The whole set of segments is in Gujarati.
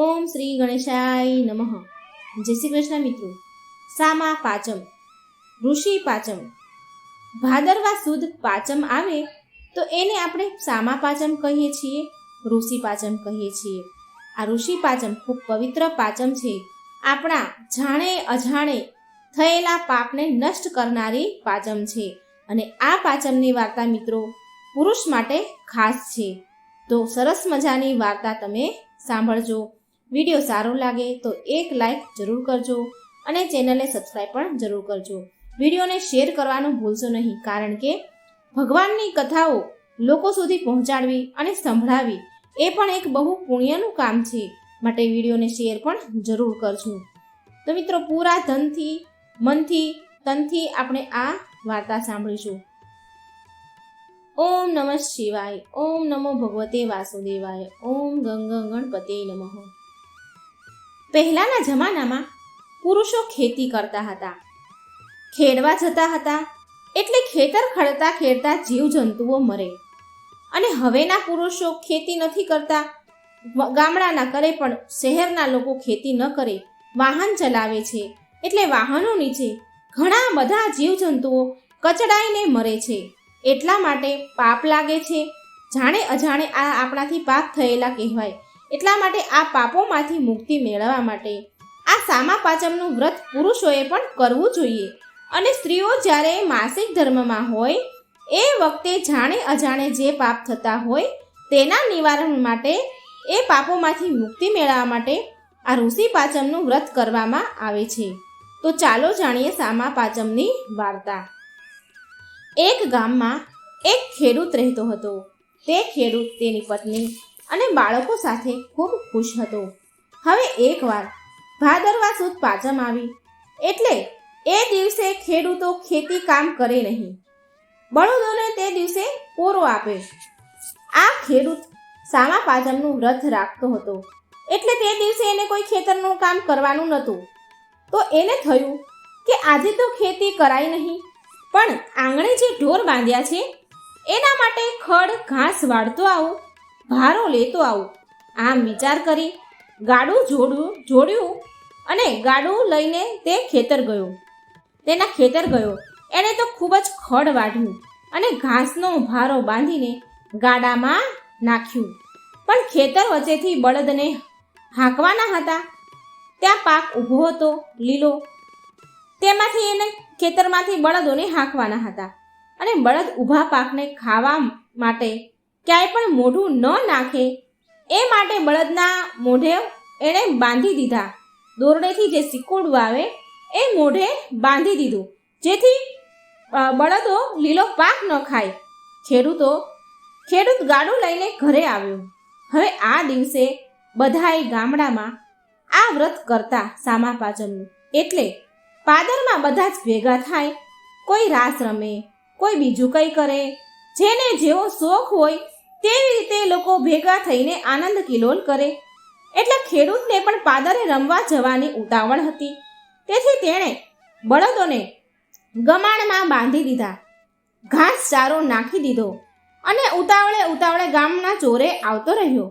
ઓમ શ્રી ગણેશાય નમઃ. જય શ્રી કૃષ્ણ મિત્રો. સામા પાચમ, ઋષિ પાચમ. ભાદરવા સુદ પાચમ આવે તો એને આપણે સામા પાચમ કહીએ છીએ, ઋષિ પાચમ કહીએ છીએ. આ ઋષિ પાચમ ખૂબ પવિત્ર પાચમ છે. આપણા જાણે અજાણે થયેલા પાપને નષ્ટ કરનારી પાચમ છે. અને આ પાચમની વાર્તા મિત્રો પુરુષ માટે ખાસ છે. તો સરસ મજાની વાર્તા તમે સાંભળજો. વિડીયો સારો લાગે તો એક લાઈક જરૂર કરજો અને ચેનલને સબસ્ક્રાઈબ પણ જરૂર કરજો. વિડીયોને શેર કરવાનું ભૂલશો નહીં, કારણ કે ભગવાનની કથાઓ લોકો સુધી પહોંચાડવી અને સંભળાવી એ પણ એક બહુ પુણ્યનું કામ છે. માટે વિડીયોને શેર પણ જરૂર કરજો. તો મિત્રો પૂરા ધનથી, મનથી, તનથી આપણે આ વાર્તા સાંભળીશું. ઓમ નમઃ શિવાય. ઓમ નમો ભગવતે વાસુદેવાય. ઓમ ગણપતે નમઃ. પહેલાના જમાનામાં પુરુષો ખેતી કરતા હતા, ખેડવા જતા હતા, એટલે ખેતર ખડતા ખેડતા જીવજંતુઓ મરે. અને હવેના પુરુષો ખેતી નથી કરતા, ગામડાના કરે પણ શહેરના લોકો ખેતી ન કરે, વાહન ચલાવે છે. એટલે વાહનો નીચે ઘણા બધા જીવજંતુઓ કચડાઈને મરે છે. એટલા માટે પાપ લાગે છે. જાણે અજાણે આ આપણાથી પાપ થયેલા કહેવાય. એટલા માટે આ પાપોમાંથી મુક્તિ મેળવવા માટે આ સામા પાચમનું વ્રત પુરુષોએ પણ કરવું જોઈએ. અને સ્ત્રીઓ જ્યારે માસિક ધર્મમાં હોય એ વખતે જાણે અજાણે જે પાપ થતા હોય તેના નિવારણ માટે, એ પાપોમાંથી મુક્તિ મેળવવા માટે આ ઋષિ પાચમનું વ્રત કરવામાં આવે છે. તો ચાલો જાણીએ સામા પાચમની વાર્તા. એક ગામમાં એક ખેડૂત રહેતો હતો. તે ખેડૂત તેની પત્ની અને બાળકો સાથે ખૂબ ખુશ હતો. હવે એકવાર ભાદરવા સુદ પાચમ આવી એટલે એ દિવસે ખેડૂતો ખેતી કામ કરે નહીં. બળદોને તે દિવસે પોરો આપે. આ ખેડૂત સામા પાચમનું વ્રત રાખતો હતો, એટલે તે દિવસે એને કોઈ ખેતરનું કામ કરવાનું નહોતું. તો એને થયું કે આજે તો ખેતી કરાય નહીં, પણ આંગણે જે ઢોર બાંધ્યા છે એના માટે ખડ ઘાસ વાળતો આવું, ભારો લેતો આવું. આમ વિચાર કરી ગાડું જોડ્યું અને ગાડું લઈને તે ખેતર ગયો. તેના ખેતર ગયો. એણે તો ખૂબ જ ખડ વાઢ્યું અને ઘાસનો ભારો બાંધીને ગાડામાં નાખ્યું. પણ ખેતર વચ્ચેથી બળદને હાંકવાના હતા. ત્યાં પાક ઊભો હતો લીલો, તેમાંથી એને ખેતરમાંથી બળદોને હાંકવાના હતા. અને બળદ ઊભા પાકને ખાવા માટે ક્યાંય પણ મોઢું ન નાખે એ માટે બળદના મોઢે એણે બાંધી દીધા. દોરડેથી જે સિકોડું આવે એ મોઢે બાંધી દીધું, જેથી બળદો લીલો પાક ન ખાય. ખેડૂત ગાડું લઈને ઘરે આવ્યો. હવે આ દિવસે બધાએ ગામડામાં આ વ્રત કરતા સામા પાચમનું. એટલે પાદરમાં બધા જ ભેગા થાય. કોઈ રાસ રમે, કોઈ બીજું કંઈ કરે. જેને જેવો શોખ હોય તેવી રીતે લોકો ભેગા થઈને આનંદ કિલોલ કરે. એટલે ખેડૂતને પણ પાદરે રમવા જવાની ઉતાવળ હતી. તેથી તેણે બળદોને ગમાણમાં બાંધી દીધા, ઘાસ ચારો નાખી દીધો અને ઉતાવળે ગામના ચોરે આવતો રહ્યો.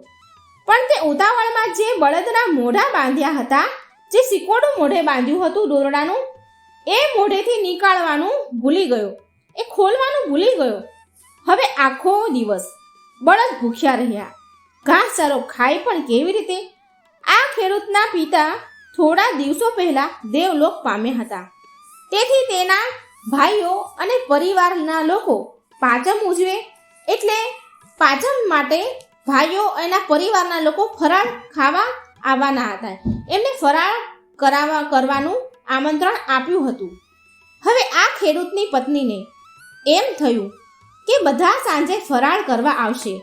પણ તે ઉતાવળમાં જે બળદના મોઢા બાંધ્યા હતા, જે સિકોડું મોઢે બાંધ્યું હતું દોરડાનું, એ મોઢેથી નીકાળવાનું ભૂલી ગયો, એ ખોલવાનું ભૂલી ગયો. હવે આખો દિવસ બળદ ભૂખ્યા રહ્યા. ઘાસચારો ખાય પણ કેવી રીતે? આ ખેડૂતના પિતા થોડા દિવસો પહેલા દેવલોક પામ્યા હતા. તેથી તેના ભાઈઓ અને પરિવારના લોકો પાચમ ઉજવે એટલે પાચમ માટે ભાઈઓ એના પરિવારના લોકો ફરાળ ખાવા આવવાના હતા. એમને ફરાળ કરવાનું આમંત્રણ આપ્યું હતું. હવે આ ખેડૂતની પત્નીને એમ થયું કે બધા સાંજે ફરાળ કરવા આવશે,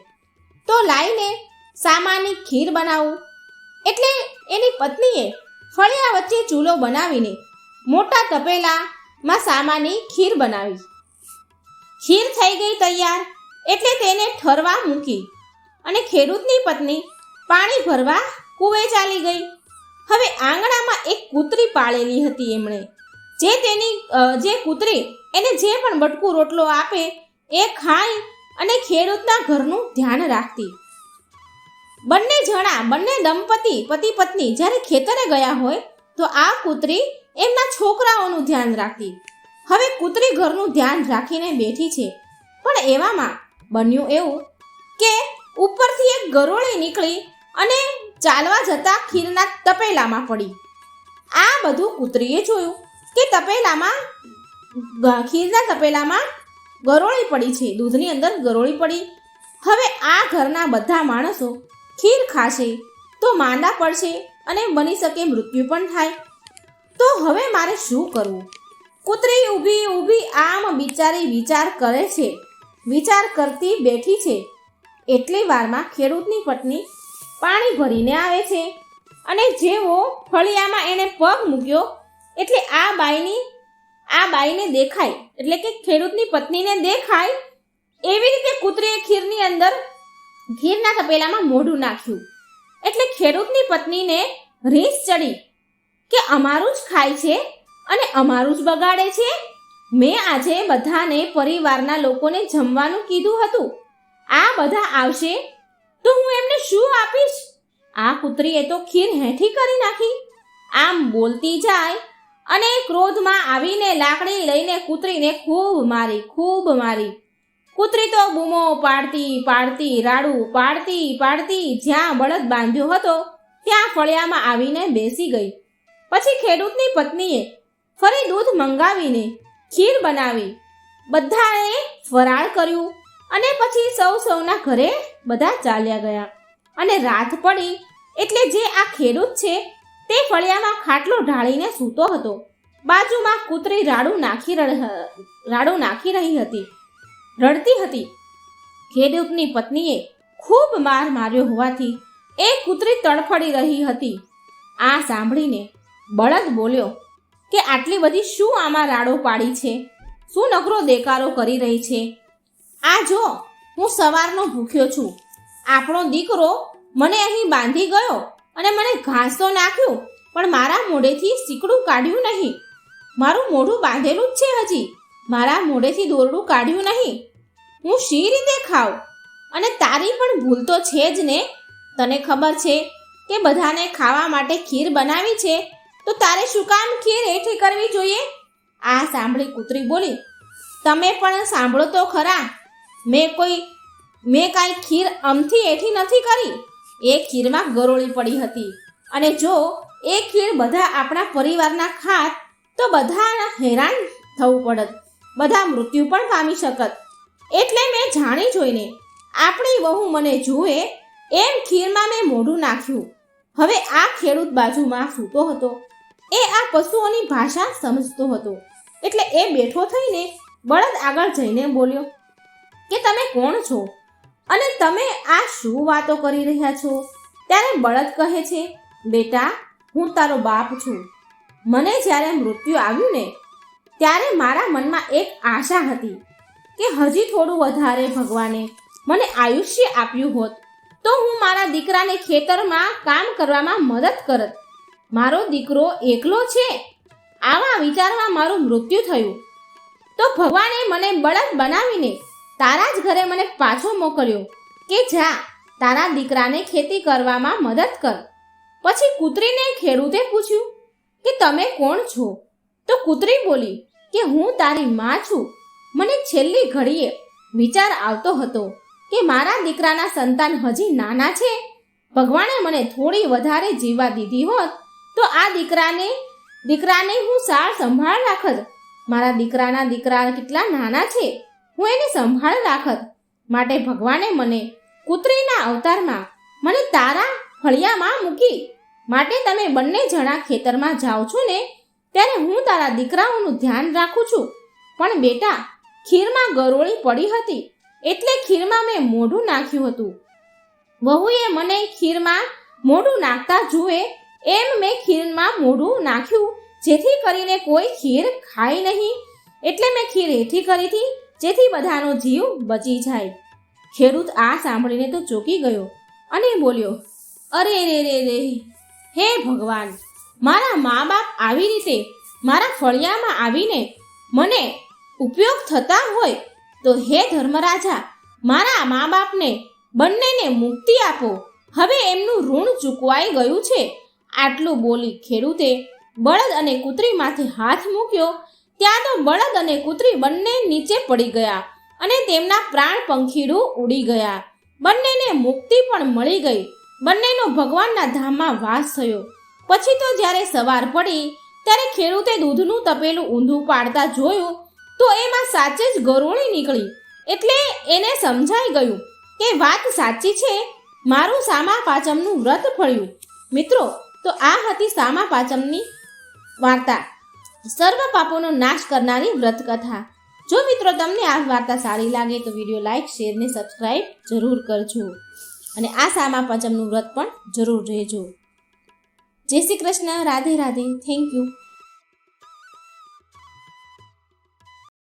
તો લાઈને સામાની ખીર બનાવું. એટલે એની પત્નીએ ફળિયા વચ્ચે ચૂલો બનાવીને મોટા તપેલામાં સામાની ખીર બનાવી. ખીર થઈ ગઈ તૈયાર એટલે તેને ઠરવા મૂકી અને ખેડૂતની પત્ની પાણી ભરવા કૂવે ચાલી ગઈ. હવે આંગણામાં એક કૂતરી પાળેલી હતી એમણે. જે કૂતરી એને જે પણ બટકું રોટલો આપે એ ખાઈ અને ખેડૂતના ઘરનું ધ્યાન રાખતી. બંને જણા બંને દંપતી પતિ પત્ની જ્યારે ખેતરે ગયા હોય તો આ કૂતરી એમના છોકરાઓનું ધ્યાન રાખતી. હવે કૂતરી ઘરનું ધ્યાન રાખીને બેઠી છે, પણ એવામાં બન્યું એવું કે ઉપરથી એક ગરોળી નીકળી અને ચાલવા જતા ખીરના તપેલામાં પડી. આ બધું કૂતરીએ જોયું કે ખીરના તપેલામાં ગરોળી પડી છે, દૂધની અંદર ગરોળી પડી. હવે આ ઘરના બધા માણસો ખીર ખાશે તો માંદા પડશે અને બની શકે મૃત્યુ પણ થાય. તો હવે મારે શું કરવું? કૂતરી ઊભી આમ બિચારી વિચાર કરે છે, વિચાર કરતી બેઠી છે. એટલી વારમાં ખેડૂતની પત્ની પાણી ભરીને આવે છે અને જેવો ફળિયામાં એણે પગ મૂક્યો એટલે આ બાઈને દેખાય, એટલે કે ખેડૂતની પત્નીને દેખાય એવી રીતે કૂતરીએ ખીરના તપેલામાં મોઢું નાખ્યું. એટલે ખેડૂતની પત્નીને રીસ ચડી કે અમારું જ ખાય છે અને અમારું જ બગાડે છે. મેં આજે બધાને પરિવારના લોકોને જમવાનું કીધું હતું, આ બધા આવશે તો હું એમને શું આપીશ? આ કૂતરીએ તો ખીર હેઠી કરી નાખી. આમ બોલતી જાય અને ક્રોધમાં આવીને લાકડી લઈને કૂતરીને ખૂબ મારી. કૂતરી તો બૂમો પાડતી રાડું પાડતી જ્યાં બળદ બાંધ્યો હતો ત્યાં ફળિયામાં આવીને બેસી ગઈ. પછી ખેડૂતની પત્નીએ ફરી દૂધ મંગાવીને ખીર બનાવી, બધાએ ફરાળ કર્યું અને પછી સૌના ઘરે બધા ચાલ્યા ગયા. અને રાત પડી એટલે જે આ ખેડૂત છે તે ફળિયામાં ખાટલો ઢાળીને સૂતો હતો. બાજુમાં કૂતરી રાડું નાખી રહી હતી, રડતી હતી. ખેડૂતની પત્નીએ ખૂબ માર માર્યો હોવાથી એ કૂતરી તડફડી રહી હતી. આ સાંભળીને બળદ બોલ્યો કે આટલી બધી શું આમાં રાડો પાડી છે? શું નકરો દેકારો કરી રહી છે? આ જો, હું સવારનો ભૂખ્યો છું. આપણો દીકરો મને અહીં બાંધી ગયો અને મને ઘાસ તો નાખ્યું, પણ મારા મોઢેથી શીકડું કાઢ્યું નહીં. મારું મોઢું બાંધેલું જ છે, હજી મારા મોઢેથી દોરડું કાઢ્યું નહીં. હું શી રીતે ખાઉં? અને તારી પણ ભૂલ તો છે જ ને. તને ખબર છે કે બધાને ખાવા માટે ખીર બનાવી છે, તો તારે શું કામ ખીર હેઠી કરવી જોઈએ? આ સાંભળી કૂતરી બોલી, તમે પણ સાંભળો તો ખરા, મેં કાંઈ ખીર અમથી હેઠી નથી કરી. એ ખીરમાં ગરોળી પડી હતી, અને જો એ ખીર બધા આપણા પરિવારના ખાત તો બધા હેરાન થવું પડત, બધા મૃત્યુ પણ પામી શકત. એટલે મેં જાણી જોઈને આપણી વહુ મને જુએ એમ ખીરમાં મેં મોઢું નાખ્યું. હવે આ ખેડૂત બાજુમાં સૂતો હતો, એ આ પશુઓની ભાષા સમજતો હતો. એટલે એ બેઠો થઈને બળદ આગળ જઈને બોલ્યો કે તમે કોણ છો અને તમે આ શું વાતો કરી રહ્યા છો? ત્યારે બળદ કહે છે, બેટા, હું તારો બાપ છું. મને જ્યારે મૃત્યુ આવ્યું ને ત્યારે મારા મનમાં એક આશા હતી કે હજી થોડું વધારે ભગવાને મને આયુષ્ય આપ્યું હોત તો હું મારા દીકરાને ખેતરમાં કામ કરવામાં મદદ કરત. મારો દીકરો એકલો છે, આવા વિચારમાં મારું મૃત્યુ થયું તો ભગવાને મને બળદ બનાવીને તારા જ ઘરે મને પાછો મોકલ્યો કે જા તારા દીકરાને ખેતી કરવામાં મદદ કર. પછી કૂતરીને ખેડૂતે પૂછ્યું કે તમે કોણ છો? તો કૂતરી બોલી કે હું તારી માં છું. મને છેલ્લી ઘડીએ વિચાર આવતો હતો કે મારા દીકરાના સંતાન હજી નાના છે, ભગવાને મને થોડી વધારે જીવવા દીધી હોત તો આ દીકરાને હું સાર સંભાળ રાખત. મારા દીકરા કેટલા નાના છે, હું એને સંભાળ રાખત. માટે ભગવાને મને કૂતરીના અવતારમાં મને તારા ફળિયામાં મૂકી. માટે તમે બંને જણા ખેતરમાં જાઓ છો ને ત્યારે હું તારા દીકરાઓનું ધ્યાન રાખું છું. પણ બેટા, ખીરમાં ગરોળી પડી હતી એટલે ખીરમાં મેં મોઢું નાખ્યું હતું. વહુએ મને ખીરમાં મોઢું નાખતા જુએ એમ મેં ખીરમાં મોઢું નાખ્યું, જેથી કરીને કોઈ ખીર ખાય નહીં. એટલે મેં ખીર હેઠી કરી હતી જેથી બધાનો જીવ બચી જાય. ખેડૂત આ સાંભળીને તો ચોંકી ગયો અને બોલ્યો, અરે રે, હે ભગવાન, મારા મા બાપ આવી રીતે મારા ફળિયામાં આવીને મને ઉપયોગ થતા હોય તો હે ધર્મરાજા, મારા મા બાપને બંનેને મુક્તિ આપો. હવે એમનું ઋણ ચૂકવાઈ ગયું છે. આટલું બોલી ખેડૂતે બળદ અને કૂતરી માથે હાથ મૂક્યો ત્યાં તો બળદ અને કૂતરી બંને નીચે પડી ગયા અને તેમના પ્રાણ પંખીડું ઉડી ગયા. બંનેને મુક્તિ પણ મળી ગઈ. બંનેનો ભગવાનના ધામમાં વાસ થયો. પછી તો જ્યારે સવાર પડી ત્યારે ખેડૂતે દૂધનું તપેલું ઊંધું પાડતા જોયું તો એમાં સાચે જ ગરોળી નીકળી. એટલે એને સમજાઈ ગયું કે વાત સાચી છે, મારું સામા પાંચમનું વ્રત ફળ્યું. મિત્રો, તો આ હતી સામા પાંચમની વાર્તા, સર્વ પાપોનો નાશ કરનારી વ્રત કથા. જો મિત્રો તમને આ વાર્તા સારી લાગે તો વિડીયો લાઈક, શેર ને સબસ્ક્રાઈબ જરૂર કરજો અને આ સામા પાંચમનું વ્રત પણ જરૂર રહેજો. જય શ્રી કૃષ્ણ. રાધે રાધે. Thank you.